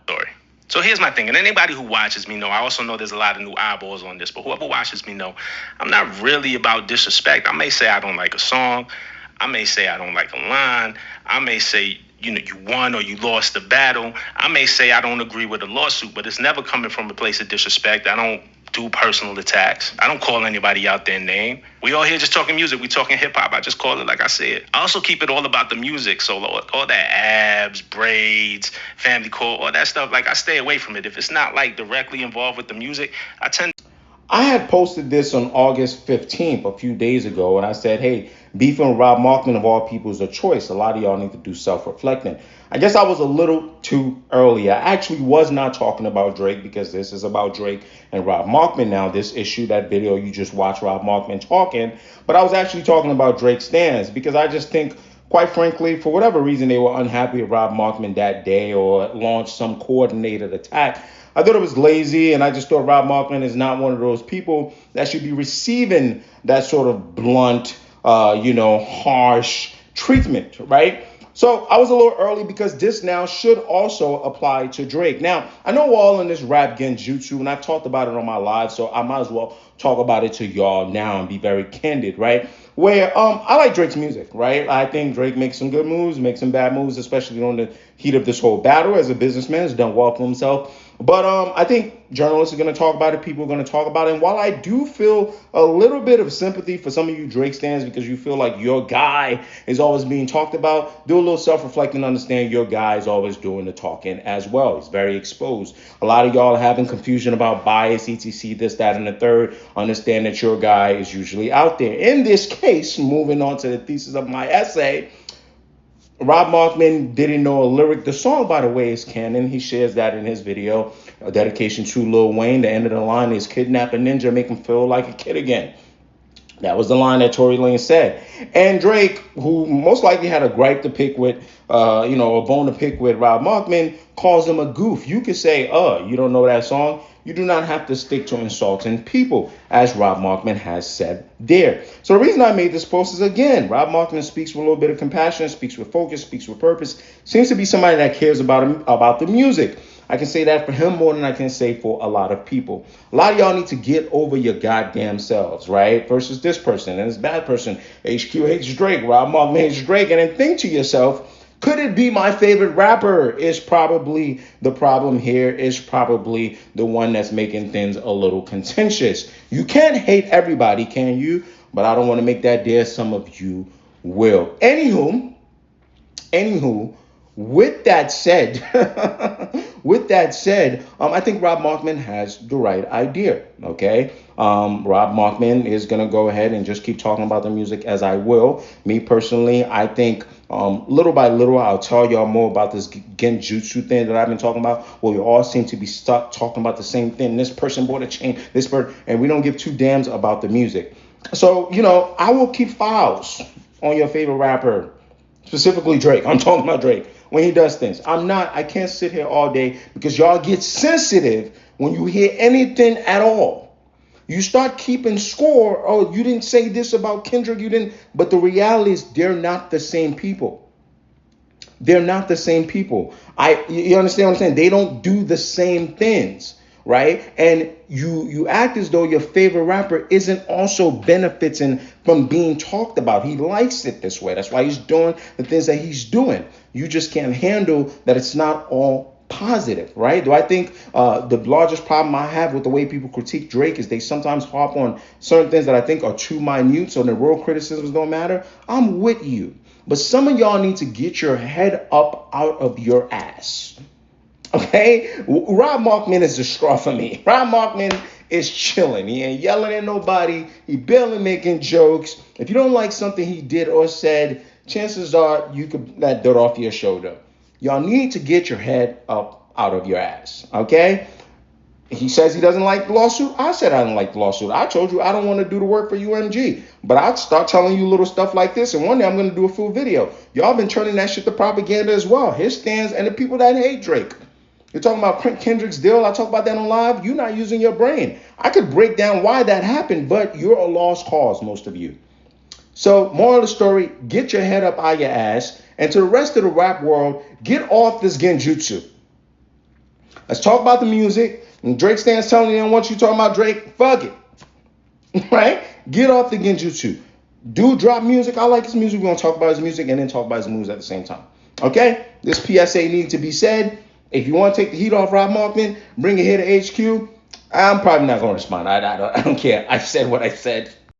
story. So here's my thing, and anybody who watches me know, I also know there's a lot of new eyeballs on this, but whoever watches me know, I'm not really about disrespect. I may say I don't like a song. I may say I don't like a line. I may say, you won or you lost the battle. I may say I don't agree with a lawsuit, but it's never coming from a place of disrespect. I don't do personal attacks. I don't call anybody out their name. We all here just talking music. We talking hip hop. I just call it like I said. I also keep it all about the music. So all that abs, braids, family court, all that stuff, like I stay away from it. If it's not like directly involved with the music, I tend. I had posted this on August 15th, a few days ago, and I said, hey, beefing with Rob Markman of all people is a choice. A lot of y'all need to do self-reflecting. I guess I was a little too early. I actually was not talking about Drake because this is about Drake and Rob Markman now, this issue, that video you just watched Rob Markman talking. But I was actually talking about Drake stands because I just think, quite frankly, for whatever reason they were unhappy with Rob Markman that day or launched some coordinated attack. I thought it was lazy, and I just thought Rob Markman is not one of those people that should be receiving that sort of blunt, harsh treatment, right? So I was a little early because this now should also apply to Drake. Now, I know we're all in this rap genjutsu, and I've talked about it on my live, so I might as well talk about it to y'all now and be very candid, right? Where I like Drake's music, right? I think Drake makes some good moves, makes some bad moves, especially on the heat of this whole battle. As a businessman, has done well for himself. But I think journalists are going to talk about it. People are going to talk about it. And while I do feel a little bit of sympathy for some of you Drake fans because you feel like your guy is always being talked about, do a little self-reflecting, understand your guy is always doing the talking as well. He's very exposed. A lot of y'all are having confusion about bias, etc., this, that, and the third. Understand that your guy is usually out there. In this case, moving on to the thesis of my essay, Rob Markman didn't know a lyric. The song, by the way, is canon. He shares that in his video, a dedication to Lil Wayne. The end of the line is kidnap a ninja, make him feel like a kid again. That was the line that Tory Lane said. And Drake, who most likely had a gripe to pick with, a bone to pick with Rob Markman, calls him a goof. You could say, you don't know that song. You do not have to stick to insulting people, as Rob Markman has said there. So the reason I made this post is, again, Rob Markman speaks with a little bit of compassion, speaks with focus, speaks with purpose, seems to be somebody that cares about the music. I can say that for him more than I can say for a lot of people. A lot of y'all need to get over your goddamn selves, right? Versus this person and this bad person. HQ hates Drake, Rob Markman hates Drake. And then think to yourself, could it be my favorite rapper? Is probably the problem here, is probably the one that's making things a little contentious. You can't hate everybody, can you? But I don't want to make that dare. Some of you will. Anywho, with that said, I think Rob Markman has the right idea. Okay, Rob Markman is gonna go ahead and just keep talking about the music as I will. Me personally, I think little by little, I'll tell y'all more about this genjutsu thing that I've been talking about. Well, we all seem to be stuck talking about the same thing. This person bought a chain, this person, and we don't give two damns about the music. So I will keep files on your favorite rapper. Specifically Drake. I'm talking about Drake when he does things. I can't sit here all day because y'all get sensitive when you hear anything at all. You start keeping score. Oh, you didn't say this about Kendrick. You didn't. But the reality is they're not the same people. They're not the same people. You understand what I'm saying? They don't do the same things, right? And you act as though your favorite rapper isn't also benefiting from being talked about. He likes it this way. That's why he's doing the things that he's doing. You just can't handle that it's not all positive, right? Do I think the largest problem I have with the way people critique Drake is they sometimes harp on certain things that I think are too minute, so the real criticisms don't matter? I'm with you. But some of y'all need to get your head up out of your ass. Okay? Rob Markman is a straw for me. Rob Markman is chilling. He ain't yelling at nobody. He barely making jokes. If you don't like something he did or said, chances are you could let dirt off your shoulder. Y'all need to get your head up out of your ass. Okay? He says he doesn't like the lawsuit. I said I don't like the lawsuit. I told you I don't want to do the work for UMG. But I'll start telling you little stuff like this. And one day I'm going to do a full video. Y'all been turning that shit to propaganda as well. His stands and the people that hate Drake. You're talking about Kendrick's deal. I talk about that on live. You're not using your brain. I could break down why that happened, but you're a lost cause, most of you. So, moral of the story, get your head up out your ass. And to the rest of the rap world, get off this genjutsu. Let's talk about the music. And Drake stands telling you, I don't want you talking about Drake. Fuck it. Right? Get off the Genjutsu. Do drop music. I like his music. We're going to talk about his music and then talk about his moves at the same time. Okay? This PSA needs to be said. If you want to take the heat off Rob Markman, bring it here to HQ. I'm probably not going to respond. I don't care. I said what I said.